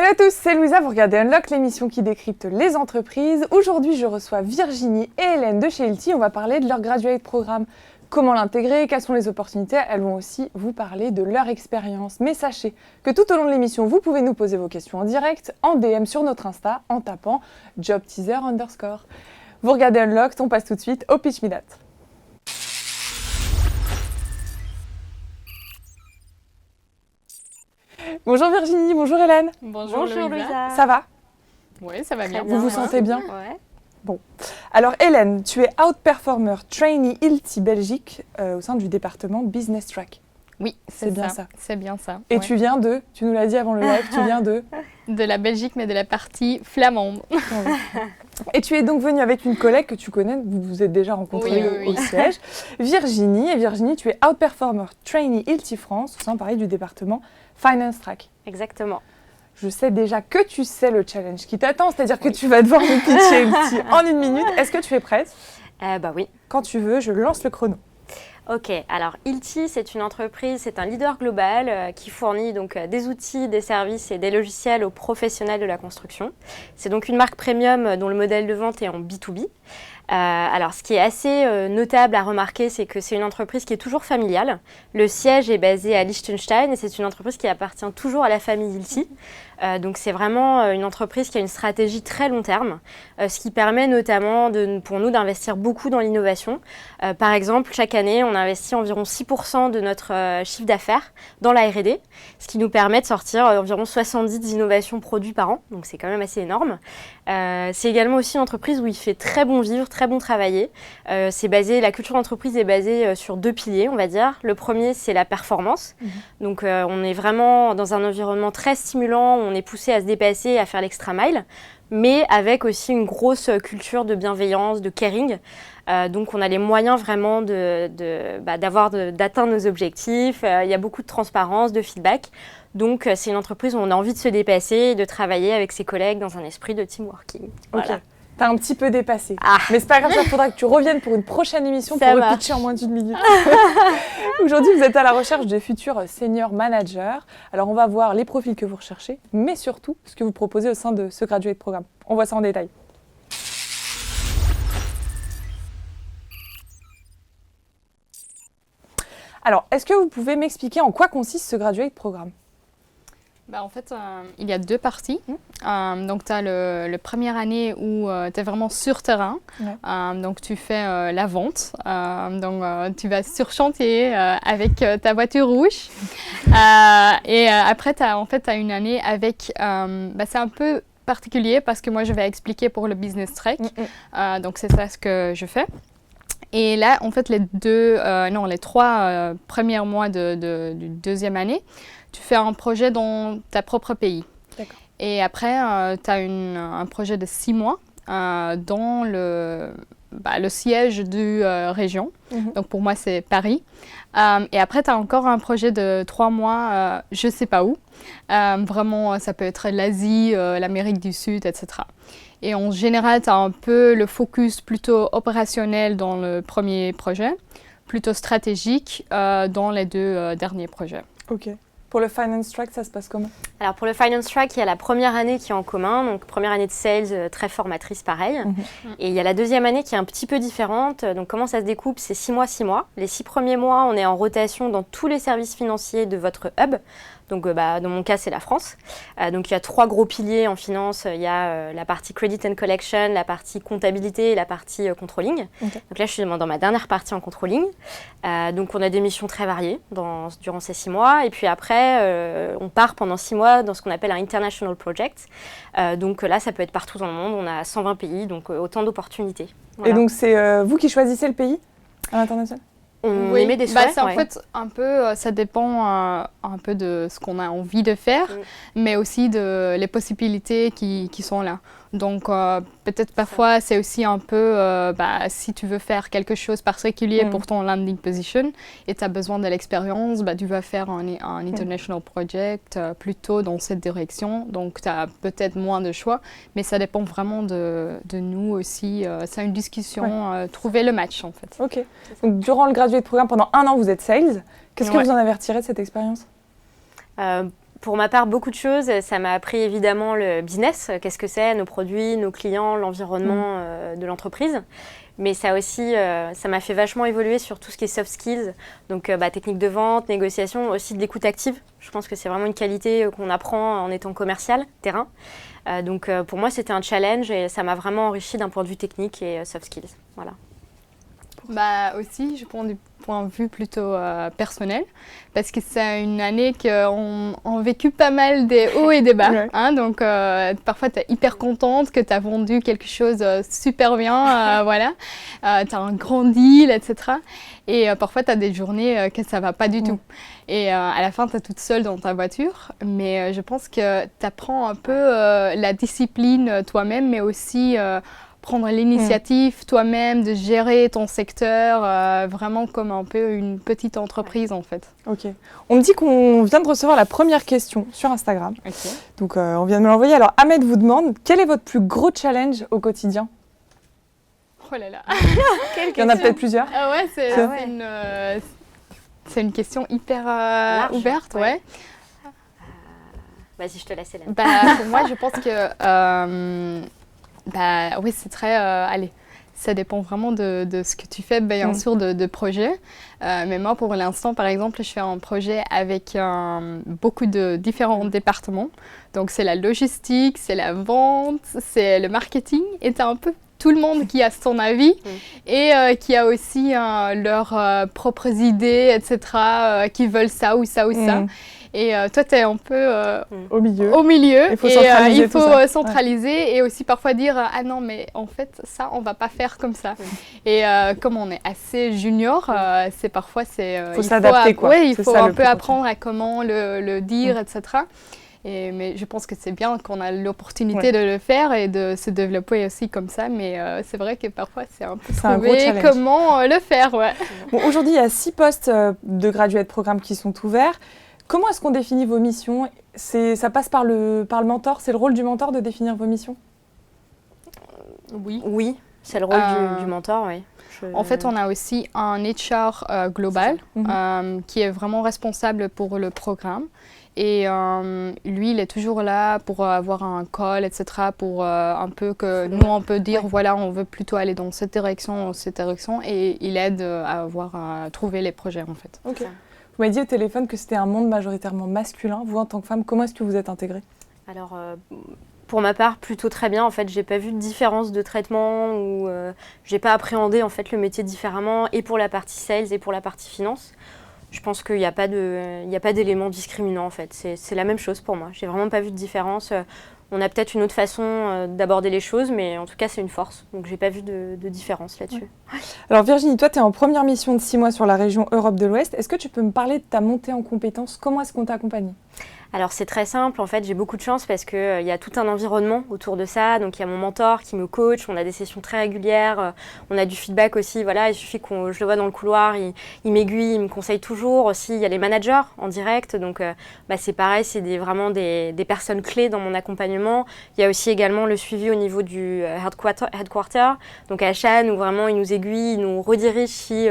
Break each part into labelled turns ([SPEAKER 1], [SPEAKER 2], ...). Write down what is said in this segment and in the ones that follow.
[SPEAKER 1] Salut à tous, c'est Louisa, vous regardez Unlock, l'émission qui décrypte les entreprises. Aujourd'hui, je reçois Virginie et Hélène de chez Ilty. On va parler de leur graduate programme, comment l'intégrer, quelles sont les opportunités. Elles vont aussi vous parler de leur expérience. Mais sachez que tout au long de l'émission, vous pouvez nous poser vos questions en direct, en DM sur notre Insta, en tapant jobteaser_. Vous regardez Unlocked, on passe tout de suite au Pitch Me That. Bonjour Virginie, bonjour Hélène.
[SPEAKER 2] Bonjour Louisa.
[SPEAKER 1] Ça va?
[SPEAKER 2] Oui, ça va bien.
[SPEAKER 1] Vous vous sentez bien?
[SPEAKER 2] Ouais.
[SPEAKER 1] Bon. Alors Hélène, tu es Outperformer Trainee Ilty Belgique au sein du département Business Track.
[SPEAKER 2] Oui,
[SPEAKER 1] c'est bien ça.
[SPEAKER 2] C'est bien ça.
[SPEAKER 1] Et tu viens de, tu nous l'as dit avant le live, tu viens de
[SPEAKER 2] la Belgique, mais de la partie flamande.
[SPEAKER 1] Et tu es donc venue avec une collègue que tu connais, vous vous êtes déjà rencontrés au siège, Virginie. Et Virginie, tu es Outperformer Trainee Ilty France au sein pareil du département Finance Track.
[SPEAKER 3] Exactement.
[SPEAKER 1] Je sais déjà que tu sais le challenge qui t'attend, c'est-à-dire que tu vas devoir nous pitcher Ilty en 1 minute. Est-ce que tu es prête?
[SPEAKER 3] Oui.
[SPEAKER 1] Quand tu veux, je lance le chrono.
[SPEAKER 3] Ok, alors Ilty, c'est une entreprise, c'est un leader global qui fournit donc des outils, des services et des logiciels aux professionnels de la construction. C'est donc une marque premium dont le modèle de vente est en B2B. Alors, ce qui est assez notable à remarquer, c'est que c'est une entreprise qui est toujours familiale. Le siège est basé à Liechtenstein et c'est une entreprise qui appartient toujours à la famille Ilty. Donc, c'est vraiment une entreprise qui a une stratégie très long terme, ce qui permet notamment pour nous d'investir beaucoup dans l'innovation. Par exemple, chaque année, on investit environ 6% de notre chiffre d'affaires dans la R&D, ce qui nous permet de sortir environ 70 innovations produits par an. Donc, c'est quand même assez énorme. C'est également aussi une entreprise où il fait très bon vivre, très bon travailler. La culture d'entreprise est basée sur 2 piliers, on va dire. Le premier, c'est la performance. Donc, on est vraiment dans un environnement très stimulant. On est poussé à se dépasser, à faire l'extra mile, mais avec aussi une grosse culture de bienveillance, de caring. Donc, on a les moyens vraiment d'atteindre nos objectifs. Il y a beaucoup de transparence, de feedback. Donc, c'est une entreprise où on a envie de se dépasser et de travailler avec ses collègues dans un esprit de team working. Voilà.
[SPEAKER 1] Ok. T'as un petit peu dépassé. Mais c'est pas grave, il faudra que tu reviennes pour une prochaine émission pour repitcher en moins d'1 minute. Aujourd'hui, vous êtes à la recherche de futurs senior managers. Alors, on va voir les profils que vous recherchez, mais surtout ce que vous proposez au sein de ce graduate programme. On voit ça en détail. Alors, est-ce que vous pouvez m'expliquer en quoi consiste ce graduate programme?
[SPEAKER 2] En fait, il y a 2 parties. Donc, tu as la première année où tu es vraiment sur terrain. Ouais. Donc, tu fais la vente. Tu vas sur chantier avec ta voiture rouge. Et après, tu as une année avec... c'est un peu particulier parce que moi, je vais expliquer pour le business track. Donc, c'est ça ce que je fais. Et là, en fait, les 3 premiers mois du deuxième année, tu fais un projet dans ta propre pays. D'accord. Et après, tu as un projet de 6 mois dans le siège du région. Donc, pour moi, c'est Paris. Et après, tu as encore un projet de 3 mois, je ne sais pas où. Vraiment, ça peut être l'Asie, l'Amérique du Sud, etc. Et en général, tu as un peu le focus plutôt opérationnel dans le premier projet, plutôt stratégique dans les 2 derniers projets.
[SPEAKER 1] Ok. Pour le Finance Track, ça se passe comment?
[SPEAKER 3] Alors pour le Finance Track, il y a la première année qui est en commun, donc première année de sales très formatrice pareil. Et il y a la deuxième année qui est un petit peu différente. Donc comment ça se découpe? C'est 6 mois, 6 mois. Les 6 premiers mois, on est en rotation dans tous les services financiers de votre hub. Donc dans mon cas, c'est la France. Donc il y a 3 gros piliers en finance. Il y a la partie Credit and Collection, la partie comptabilité et la partie controlling. Okay. Donc là, je suis dans ma dernière partie en controlling. Donc on a des missions très variées durant ces 6 mois. Et puis après, on part pendant 6 mois dans ce qu'on appelle un International Project. Donc là, ça peut être partout dans le monde. On a 120 pays, donc autant d'opportunités. Voilà.
[SPEAKER 1] Et donc c'est vous qui choisissez le pays à l'international?
[SPEAKER 2] On émet des souhaits. En fait, un peu, ça dépend un peu de ce qu'on a envie de faire, mais aussi de les possibilités qui sont là. Donc, peut-être parfois, c'est aussi un peu, si tu veux faire quelque chose particulier pour ton landing position et tu as besoin de l'expérience, tu vas faire un international project plutôt dans cette direction. Donc, tu as peut-être moins de choix, mais ça dépend vraiment de nous aussi. C'est une discussion, trouver le match en fait.
[SPEAKER 1] Ok. Donc, durant le graduate programme, pendant 1 an, vous êtes sales. Qu'est-ce que vous en avez retiré de cette expérience?
[SPEAKER 3] Pour ma part, beaucoup de choses. Ça m'a appris évidemment le business, qu'est-ce que c'est, nos produits, nos clients, l'environnement de l'entreprise. Mais ça aussi, ça m'a fait vachement évoluer sur tout ce qui est soft skills, donc technique de vente, négociation, aussi de l'écoute active. Je pense que c'est vraiment une qualité qu'on apprend en étant commercial, terrain. Donc pour moi, c'était un challenge et ça m'a vraiment enrichi d'un point de vue technique et soft skills. Voilà.
[SPEAKER 2] Aussi, je prends du point de vue plutôt personnel, parce que c'est une année qu'on a vécu pas mal des hauts et des bas.
[SPEAKER 1] Ouais.
[SPEAKER 2] Hein, donc, parfois, tu es hyper contente que tu as vendu quelque chose super bien, voilà. Tu as un grand deal, etc. Et parfois, tu as des journées que ça va pas du tout. Et à la fin, tu es toute seule dans ta voiture. Mais je pense que tu apprends un peu la discipline toi-même, mais aussi prendre l'initiative toi-même de gérer ton secteur vraiment comme un peu une petite entreprise en fait.
[SPEAKER 1] Ok. On me dit qu'on vient de recevoir la première question sur Instagram.
[SPEAKER 2] Okay.
[SPEAKER 1] Donc on vient de me l'envoyer. Alors Ahmed vous demande, quel est votre plus gros challenge au quotidien?
[SPEAKER 2] Oh là là.
[SPEAKER 1] Il y en a peut-être plusieurs.
[SPEAKER 2] Ah ouais, c'est une question hyper ouverte. Ouais.
[SPEAKER 3] Vas-y, je te laisse Hélène.
[SPEAKER 2] Pour moi, je pense que oui, c'est très... allez, ça dépend vraiment de ce que tu fais, bien sûr, de projet. Mais moi, pour l'instant, par exemple, je fais un projet avec beaucoup de différents départements. Donc, c'est la logistique, c'est la vente, c'est le marketing. Et tu as un peu tout le monde qui a son avis et qui a aussi leurs propres idées, etc., qui veulent ça ou ça ou ça. Et toi, tu es un peu
[SPEAKER 1] au milieu.
[SPEAKER 2] Il faut centraliser et aussi parfois dire « Ah non, mais en fait, ça, on ne va pas faire comme ça. » Et comme on est assez junior, c'est parfois…
[SPEAKER 1] Il faut s'adapter, quoi.
[SPEAKER 2] Oui, il faut un peu apprendre à comment le dire, etc. Mais je pense que c'est bien qu'on a l'opportunité de le faire et de se développer aussi comme ça. Mais c'est vrai que parfois, c'est un peu trouver comment le faire. Ouais.
[SPEAKER 1] Bon, aujourd'hui, il y a 6 postes de graduate programme qui sont ouverts. Comment est-ce qu'on définit vos missions? Ça passe par le mentor? C'est le rôle du mentor de définir vos missions?
[SPEAKER 3] Oui, c'est le rôle du mentor, oui.
[SPEAKER 2] En fait, on a aussi un HR global qui est vraiment responsable pour le programme. Et lui, il est toujours là pour avoir un call, etc., pour un peu que nous, on peut dire, voilà, on veut plutôt aller dans cette direction, et il aide à trouver les projets, en fait.
[SPEAKER 1] Ok. Vous m'avez dit au téléphone que c'était un monde majoritairement masculin. Vous, en tant que femme, comment est-ce que vous êtes intégrée?
[SPEAKER 3] Alors, pour ma part, plutôt très bien. En fait, j'ai pas vu de différence de traitement ou j'ai pas appréhendé en fait le métier différemment, et pour la partie sales et pour la partie finance. Je pense qu'il n'y a pas d'élément discriminant en fait. C'est la même chose pour moi. J'ai vraiment pas vu de différence. On a peut-être une autre façon d'aborder les choses, mais en tout cas, c'est une force. Donc, j'ai pas vu de différence là-dessus.
[SPEAKER 1] Ouais. Alors, Virginie, toi, tu es en première mission de 6 mois sur la région Europe de l'Ouest. Est-ce que tu peux me parler de ta montée en compétences? Comment est-ce qu'on t'a accompagnée?
[SPEAKER 3] Alors c'est très simple, en fait j'ai beaucoup de chance parce qu'il y a tout un environnement autour de ça, donc il y a mon mentor qui me coach, on a des sessions très régulières, on a du feedback aussi, voilà, il suffit que je le vois dans le couloir, il m'aiguille, il me conseille toujours aussi, il y a les managers en direct, donc c'est pareil, c'est vraiment des personnes clés dans mon accompagnement. Il y a aussi également le suivi au niveau du headquarter, donc à Shan où vraiment il nous aiguille, il nous redirige si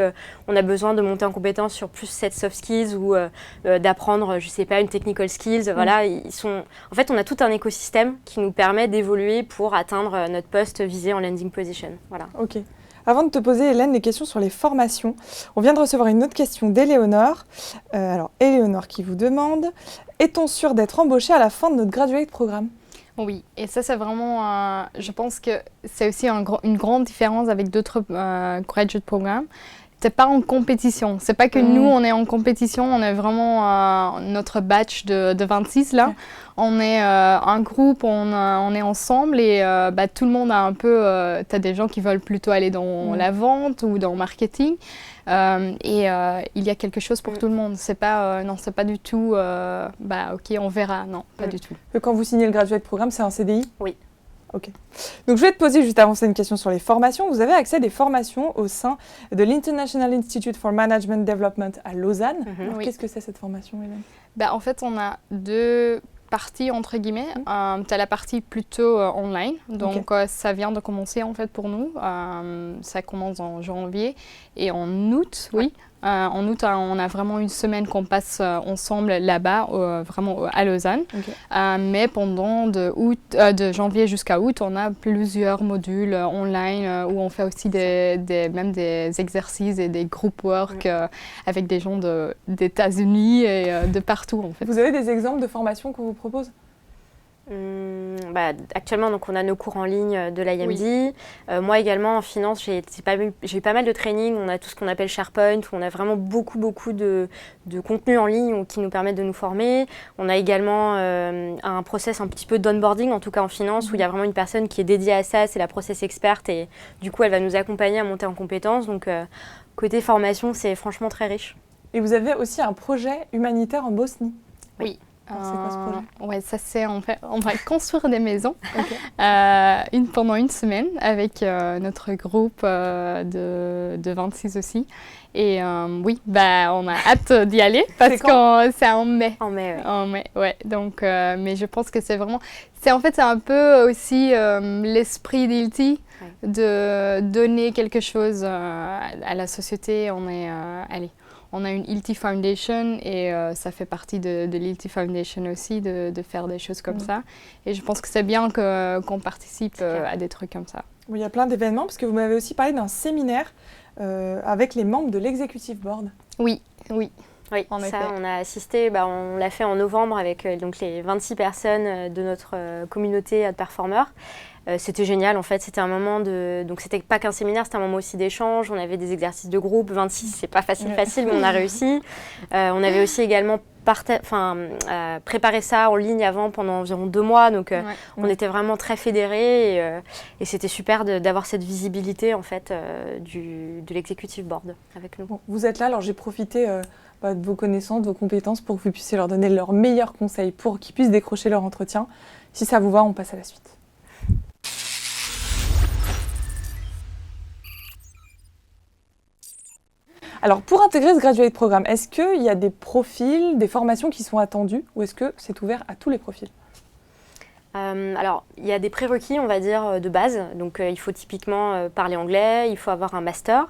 [SPEAKER 3] on a besoin de monter en compétence sur plus cette soft skills ou d'apprendre, je sais pas, une technical skill. Voilà, en fait, on a tout un écosystème qui nous permet d'évoluer pour atteindre notre poste visé en landing position. Voilà.
[SPEAKER 1] Ok. Avant de te poser, Hélène, des questions sur les formations, on vient de recevoir une autre question d'Éléonore. Alors, Éléonore qui vous demande, est-on sûr d'être embauché à la fin de notre graduate programme?
[SPEAKER 2] Oui, et ça, c'est vraiment, je pense que c'est aussi une grande différence avec d'autres graduate programmes. C'est pas en compétition. C'est pas que nous, on est en compétition. On est vraiment notre batch de 26 là. On est un groupe, on est ensemble et tout le monde a un peu... tu as des gens qui veulent plutôt aller dans la vente ou dans le marketing. Il y a quelque chose pour tout le monde. C'est pas, non, c'est pas du tout... ok, on verra. Non, pas du tout.
[SPEAKER 1] Quand vous signez le graduate programme, c'est un CDI?
[SPEAKER 3] Oui.
[SPEAKER 1] Ok. Donc je vais te poser juste avant ça une question sur les formations. Vous avez accès à des formations au sein de l'International Institute for Management Development à Lausanne. Alors, qu'est-ce que c'est cette formation, Hélène?
[SPEAKER 2] En fait, on a 2 parties entre guillemets. Tu as la partie plutôt online, donc ça vient de commencer en fait pour nous. Ça commence en janvier et en août, En août, on a vraiment une semaine qu'on passe ensemble là-bas, vraiment à Lausanne. Mais pendant de janvier jusqu'à août, on a plusieurs modules online où on fait aussi même des exercices et des group work avec des gens des États-Unis et de partout en fait.
[SPEAKER 1] Vous avez des exemples de formations qu'on vous propose ?
[SPEAKER 3] Actuellement, donc, on a nos cours en ligne de l'IMD. Moi également, en finance, j'ai eu pas mal de training. On a tout ce qu'on appelle SharePoint, où on a vraiment beaucoup de contenu en ligne qui nous permettent de nous former. On a également un process un petit peu d'onboarding, en tout cas en finance, où il y a vraiment une personne qui est dédiée à ça, c'est la process experte, et du coup, elle va nous accompagner à monter en compétences. Donc, côté formation, c'est franchement très riche.
[SPEAKER 1] Et vous avez aussi un projet humanitaire en Bosnie.
[SPEAKER 2] Oui.
[SPEAKER 1] Alors, c'est quoi ce projet ?
[SPEAKER 2] Ouais, ça c'est on va construire des maisons pendant une semaine avec notre groupe de 26 aussi. Et oui, on a hâte d'y aller parce que c'est en mai.
[SPEAKER 3] En mai, oui.
[SPEAKER 2] En mai, ouais. Donc, mais je pense que c'est vraiment... C'est un peu aussi l'esprit d'ILTI de donner quelque chose à la société. On a une ILTI Foundation et ça fait partie de l'ILTI Foundation aussi de faire des choses comme ça. Et je pense que c'est bien qu'on participe à des trucs comme ça.
[SPEAKER 1] Oui, il y a plein d'événements parce que vous m'avez aussi parlé d'un séminaire avec les membres de l'Executive Board.
[SPEAKER 2] Oui.
[SPEAKER 3] Oui, ça, on a assisté, on l'a fait en novembre avec donc les 26 personnes de notre communauté de performeurs. C'était génial, en fait, c'était un moment donc c'était pas qu'un séminaire, c'était un moment aussi d'échange, on avait des exercices de groupe, 26, c'est pas facile, mais on a réussi. On avait aussi également préparé ça en ligne avant pendant environ 2 mois, donc on était vraiment très fédérés et c'était super d'avoir cette visibilité, en fait, de l'executive board avec nous.
[SPEAKER 1] Bon, vous êtes là, alors j'ai profité de vos connaissances, de vos compétences pour que vous puissiez leur donner leurs meilleurs conseils pour qu'ils puissent décrocher leur entretien. Si ça vous va, on passe à la suite. Alors, pour intégrer ce graduate programme, est-ce qu'il y a des profils, des formations qui sont attendues ou est-ce que c'est ouvert à tous les profils ?
[SPEAKER 3] Alors, il y a des prérequis, on va dire, de base. Donc, il faut typiquement parler anglais, il faut avoir un master.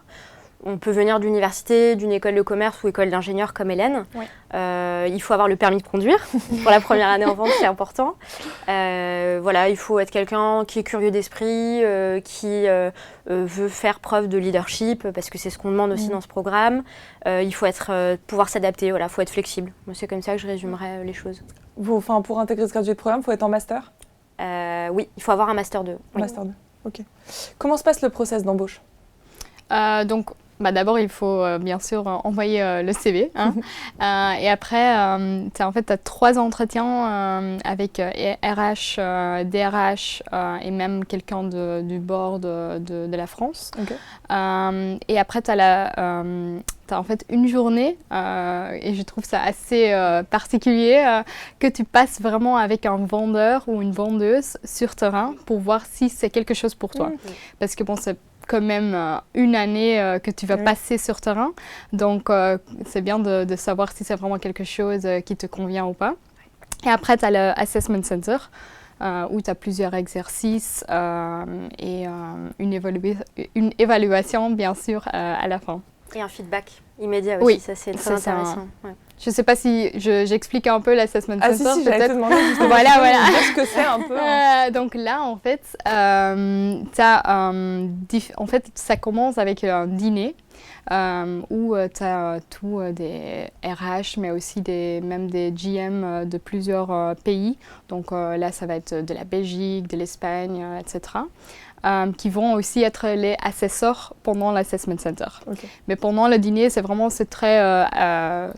[SPEAKER 3] On peut venir d'université, d'une école de commerce ou école d'ingénieur comme Hélène. Oui. Il faut avoir le permis de conduire pour la première année en vente, c'est important. Il faut être quelqu'un qui est curieux d'esprit, qui veut faire preuve de leadership, parce que c'est ce qu'on demande aussi dans ce programme. Il faut pouvoir s'adapter, il faut être flexible. Moi, c'est comme ça que je résumerais les choses.
[SPEAKER 1] Pour intégrer ce graduate programme, il faut être en master ?
[SPEAKER 3] Oui, il faut avoir un master 2. Oui.
[SPEAKER 1] Master 2, ok. Comment se passe le process d'embauche ?
[SPEAKER 2] D'abord, il faut bien sûr envoyer le CV. Et après, tu as 3 entretiens avec RH, DRH et même quelqu'un du board de la France. Okay. Et après, tu as en fait une journée, et je trouve ça assez particulier, que tu passes vraiment avec un vendeur ou une vendeuse sur terrain pour voir si c'est quelque chose pour toi. Parce que c'est quand même une année que tu vas passer sur terrain. Donc, c'est bien de savoir si c'est vraiment quelque chose qui te convient ou pas. Et après, tu as l'Assessment Center, où tu as plusieurs exercices et une évaluation, bien sûr, à la fin.
[SPEAKER 3] Et un feedback immédiat aussi, ça c'est très intéressant.
[SPEAKER 2] Je ne sais pas si j'explique un peu l'Assessment Center.
[SPEAKER 1] Si, j'allais te demander justement
[SPEAKER 2] voilà.
[SPEAKER 1] ce que c'est un peu.
[SPEAKER 2] Donc là, en fait, ça commence avec un dîner où tu as tous des RH, mais aussi même des GM de plusieurs pays. Donc là, ça va être de la Belgique, de l'Espagne, etc. Qui vont aussi être les assesseurs pendant l'Assessment Center. Okay. Mais pendant le dîner, c'est très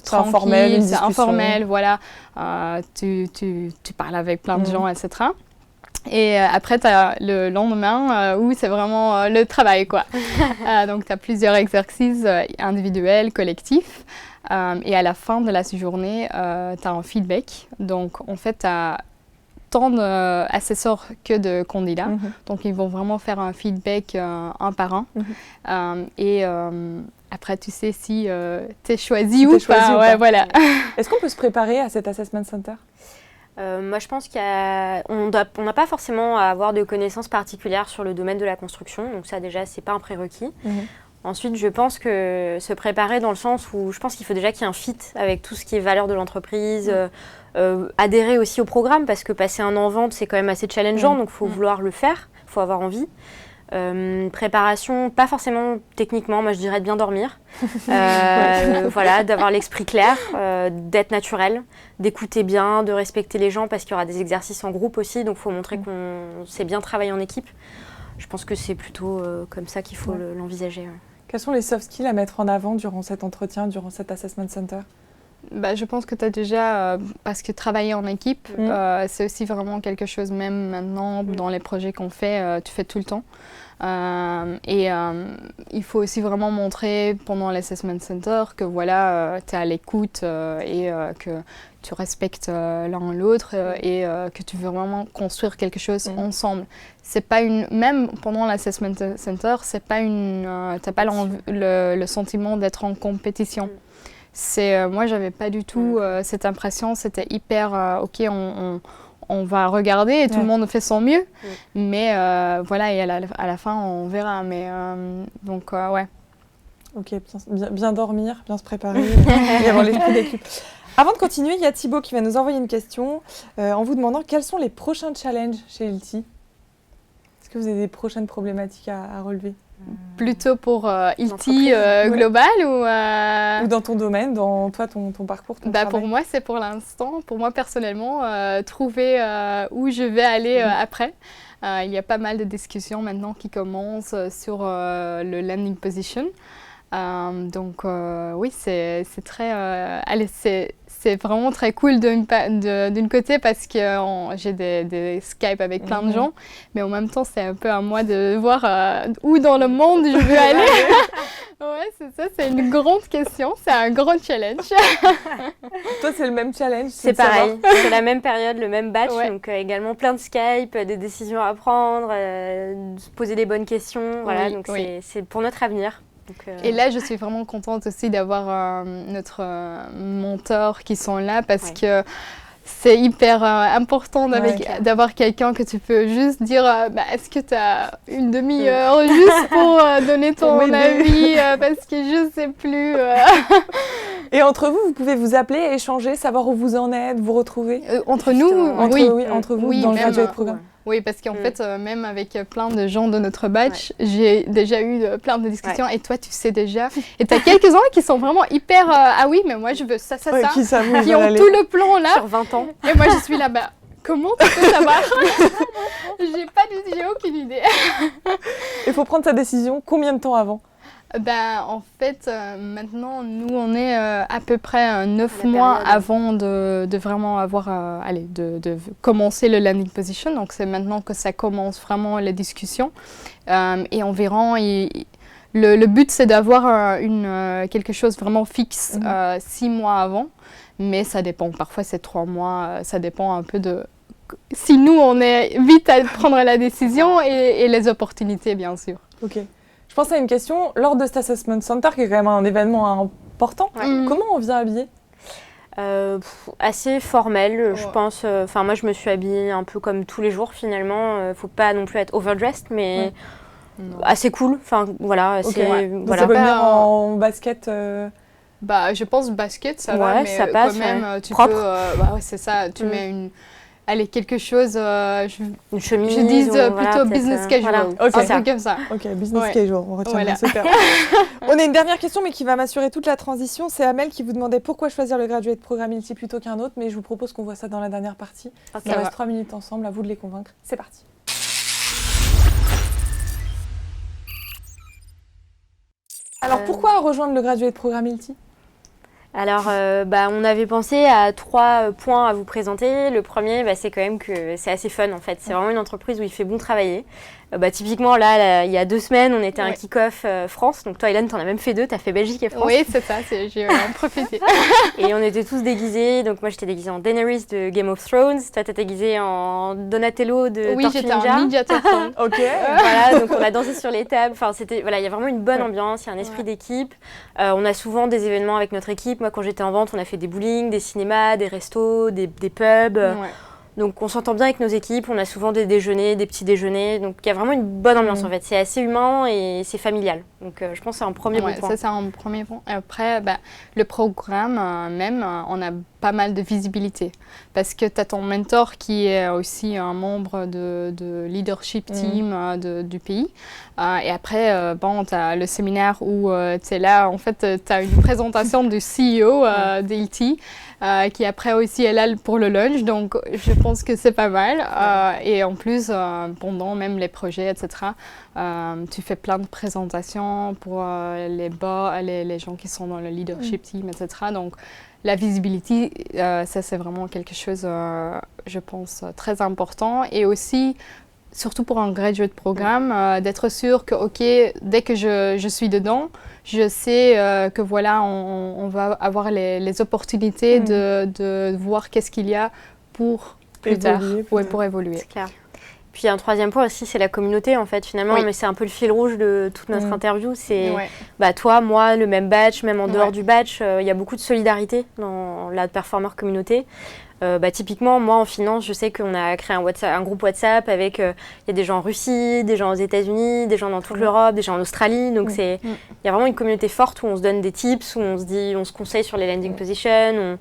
[SPEAKER 2] tranquille, c'est informel, voilà. Tu parles avec plein de gens, etc. Et après, tu as le lendemain où c'est vraiment le travail, quoi. Donc, tu as plusieurs exercices individuels, collectifs. Et à la fin de la journée, tu as un feedback. Donc, en fait, tu as tant d'assesseurs que de candidats. Donc, ils vont vraiment faire un feedback un par un. Après, tu sais si tu es choisi ou pas. Ouais, voilà.
[SPEAKER 1] Est-ce qu'on peut se préparer à cet Assessment Center ?
[SPEAKER 3] Moi, je pense qu'on n'a pas forcément à avoir de connaissances particulières sur le domaine de la construction. Donc ça, déjà, ce n'est pas un prérequis. Ensuite, je pense que se préparer dans le sens où je pense qu'il faut déjà qu'il y ait un fit avec tout ce qui est valeur de l'entreprise, adhérer aussi au programme parce que passer un an en vente, c'est quand même assez challengeant, donc il faut vouloir le faire, il faut avoir envie. Préparation, pas forcément techniquement, moi je dirais de bien dormir, voilà, d'avoir l'esprit clair, d'être naturel, d'écouter bien, de respecter les gens parce qu'il y aura des exercices en groupe aussi, donc il faut montrer qu'on sait bien travailler en équipe. Je pense que c'est plutôt comme ça qu'il faut l'envisager. Ouais.
[SPEAKER 1] Quels sont les soft skills à mettre en avant durant cet entretien, durant cet assessment center?
[SPEAKER 2] Je pense que tu as déjà, parce que travailler en équipe, c'est aussi vraiment quelque chose, même maintenant, dans les projets qu'on fait, tu fais tout le temps. Il faut aussi vraiment montrer pendant l'assessment center que voilà, tu es à l'écoute et que tu respectes l'un l'autre et que tu veux vraiment construire quelque chose ensemble. C'est pas même pendant l'assessment center, c'est pas t'as pas le sentiment d'être en compétition. Moi, j'avais pas du tout cette impression. C'était hyper ok. On va regarder et tout le monde fait son mieux. Mais voilà, et à la fin, on verra. Mais donc, ouais.
[SPEAKER 1] Ok, bien dormir, bien se préparer et avoir l'esprit d'équipe. Avant de continuer, il y a Thibaut qui va nous envoyer une question en vous demandant quels sont les prochains challenges chez Hilti. Est-ce que vous avez des prochaines problématiques à relever?
[SPEAKER 2] Plutôt pour Hilti global ou
[SPEAKER 1] dans ton domaine, dans toi, ton parcours, ton travail?
[SPEAKER 2] Pour moi, c'est pour l'instant, pour moi personnellement, trouver où je vais aller après. Il y a pas mal de discussions maintenant qui commencent sur le landing position. Donc oui, c'est très... c'est vraiment très cool d'une côté parce que j'ai des Skype avec plein de gens, mais en même temps, c'est un peu à moi de voir où dans le monde je veux aller. Ouais, c'est ça, c'est une grande question, c'est un grand challenge.
[SPEAKER 1] Toi, c'est le même challenge?
[SPEAKER 3] C'est pareil, c'est la même période, le même batch, donc également plein de Skype, des décisions à prendre, se poser des bonnes questions, voilà, donc c'est pour notre avenir. Donc,
[SPEAKER 2] et là, je suis vraiment contente aussi d'avoir notre mentor qui sont là parce que c'est hyper important d'avoir quelqu'un que tu peux juste dire est-ce que tu as une demi-heure juste pour donner ton avis parce que je ne sais plus.
[SPEAKER 1] Et entre vous, vous pouvez vous appeler, échanger, savoir où vous en êtes, vous retrouver
[SPEAKER 2] entre nous,
[SPEAKER 1] entre vous dans le graduate programme.
[SPEAKER 2] Oui, parce qu'en fait, même avec plein de gens de notre batch, j'ai déjà eu plein de discussions et toi, tu sais déjà. Et tu as quelques-uns qui sont vraiment hyper ah oui, mais moi, je veux ça, qui ont tout le plan là.
[SPEAKER 3] Sur 20 ans.
[SPEAKER 2] Et moi, je suis là, comment tu peux savoir? J'ai aucune idée.
[SPEAKER 1] Il faut prendre sa décision combien de temps avant?
[SPEAKER 2] En fait, maintenant, nous, on est à peu près 9 mois avant de vraiment avoir, de commencer le landing position. Donc, c'est maintenant que ça commence vraiment les discussions. Et environ, le but, c'est d'avoir quelque chose vraiment fixe 6 mois avant. Mais ça dépend. Parfois, c'est 3 mois. Ça dépend un peu de... Si nous, on est vite à prendre la décision et les opportunités, bien sûr.
[SPEAKER 1] Ok. Je pense à une question, lors de cet Assessment Center, qui est quand même un événement important, comment on vient habillé?
[SPEAKER 3] Assez formel, je pense. Moi, je me suis habillée un peu comme tous les jours, finalement. Faut pas non plus être overdressed, mais assez cool. Enfin, voilà.
[SPEAKER 1] Donc, ça peut venir en basket
[SPEAKER 2] je pense basket, ça va, mais
[SPEAKER 3] ça passe,
[SPEAKER 2] quand même, tu
[SPEAKER 3] propre.
[SPEAKER 2] peux... c'est ça, tu mets quelque chose,
[SPEAKER 3] une chemise.
[SPEAKER 2] Je dis plutôt business casual, un truc comme ça.
[SPEAKER 1] Ok, business casual, on retient bien, super. On a une dernière question, mais qui va m'assurer toute la transition. C'est Amel qui vous demandait pourquoi choisir le graduate programme Hilti plutôt qu'un autre, mais je vous propose qu'on voit ça dans la dernière partie. On reste 3 minutes ensemble, à vous de les convaincre. C'est parti. Alors, pourquoi rejoindre le graduate programme Hilti?
[SPEAKER 3] Alors, on avait pensé à 3 points à vous présenter. Le premier, c'est quand même que c'est assez fun en fait. C'est vraiment une entreprise où il fait bon travailler. Typiquement, là, il y a 2 semaines, on était à un kick-off France. Donc toi, Hélène, t'en as même fait 2. T'as fait Belgique et France.
[SPEAKER 2] Oui, c'est ça. J'ai en profité.
[SPEAKER 3] Et on était tous déguisés. Donc moi, j'étais déguisée en Daenerys de Game of Thrones. Toi, t'étais déguisée en Donatello de Tortue Ninja.
[SPEAKER 2] Oui, j'étais en Ninja Turtle.
[SPEAKER 1] Ok.
[SPEAKER 3] Voilà, donc on a dansé sur les tables. Enfin, il y a vraiment une bonne ambiance. Il y a un esprit d'équipe. On a souvent des événements avec notre équipe. Moi, quand j'étais en vente, on a fait des bowling, des cinémas, des restos, des pubs. Donc on s'entend bien avec nos équipes, on a souvent des déjeuners, des petits déjeuners, donc il y a vraiment une bonne ambiance en fait. C'est assez humain et c'est familial. Donc je pense que c'est un premier bon point.
[SPEAKER 2] Ça c'est un premier point. Et après, le programme on a pas mal de visibilité parce que tu as ton mentor qui est aussi un membre de leadership team du pays. Et après, tu as le séminaire où tu es là, en fait, tu as une présentation du CEO d'ILT. Qui après aussi est là pour le lunch, donc je pense que c'est pas mal. Et en plus, pendant même les projets, etc., tu fais plein de présentations pour les gens qui sont dans le leadership team, etc. Donc la visibilité, ça c'est vraiment quelque chose, je pense, très important. Et aussi, surtout pour un graduate programme, d'être sûr que, OK, dès que je suis dedans, je sais que voilà, on va avoir les opportunités de voir qu'est-ce qu'il y a pour plus tard, pour évoluer.
[SPEAKER 3] C'est clair. Puis un troisième point aussi, c'est la communauté en fait finalement, mais c'est un peu le fil rouge de toute notre interview. C'est toi, moi, le même batch, même en dehors du batch, il y a beaucoup de solidarité dans la performer communauté. Typiquement, moi en finance, je sais qu'on a créé un groupe WhatsApp avec, il y a des gens en Russie, des gens aux États-Unis, des gens dans toute l'Europe, des gens en Australie. Donc il y a vraiment une communauté forte où on se donne des tips, où on se conseille sur les landing positions.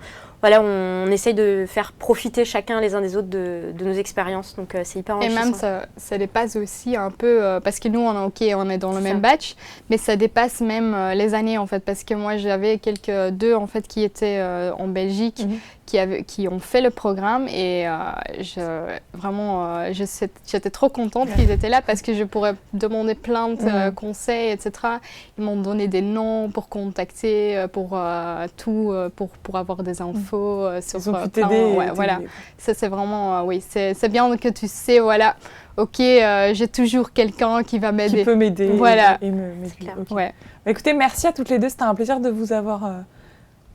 [SPEAKER 3] On essaye de faire profiter chacun les uns des autres de nos expériences, donc c'est hyper enrichissant.
[SPEAKER 2] Et même ça dépasse aussi un peu, parce que nous on est dans le même batch, mais ça dépasse même les années en fait, parce que moi j'avais deux en fait qui étaient en Belgique, qui ont fait le programme et j'étais trop contente qu'ils étaient là parce que je pourrais demander plein de conseils, etc. Ils m'ont donné des noms pour contacter, pour avoir des infos.
[SPEAKER 1] Ils ont pu t'aider.
[SPEAKER 2] Voilà. Ça c'est vraiment, c'est bien que tu sais, voilà, OK, j'ai toujours quelqu'un qui va m'aider.
[SPEAKER 1] Qui peut m'aider.
[SPEAKER 2] Voilà.
[SPEAKER 1] Et m'aider. Okay. Écoutez, merci à toutes les deux, c'était un plaisir de vous avoir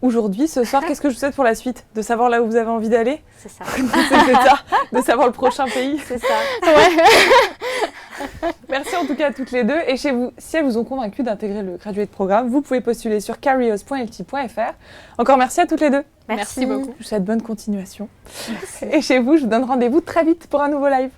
[SPEAKER 1] aujourd'hui, ce soir. Qu'est-ce que je vous souhaite pour la suite? De savoir là où vous avez envie d'aller?
[SPEAKER 3] C'est ça.
[SPEAKER 1] C'est ça. De savoir le prochain pays?
[SPEAKER 3] C'est ça.
[SPEAKER 1] Merci en tout cas à toutes les deux. Et chez vous, si elles vous ont convaincu d'intégrer le Graduate Programme, vous pouvez postuler sur careers.lt.fr. Encore merci à toutes les deux.
[SPEAKER 3] Merci beaucoup.
[SPEAKER 1] Je vous souhaite bonne continuation. Et chez vous, je vous donne rendez-vous très vite pour un nouveau live.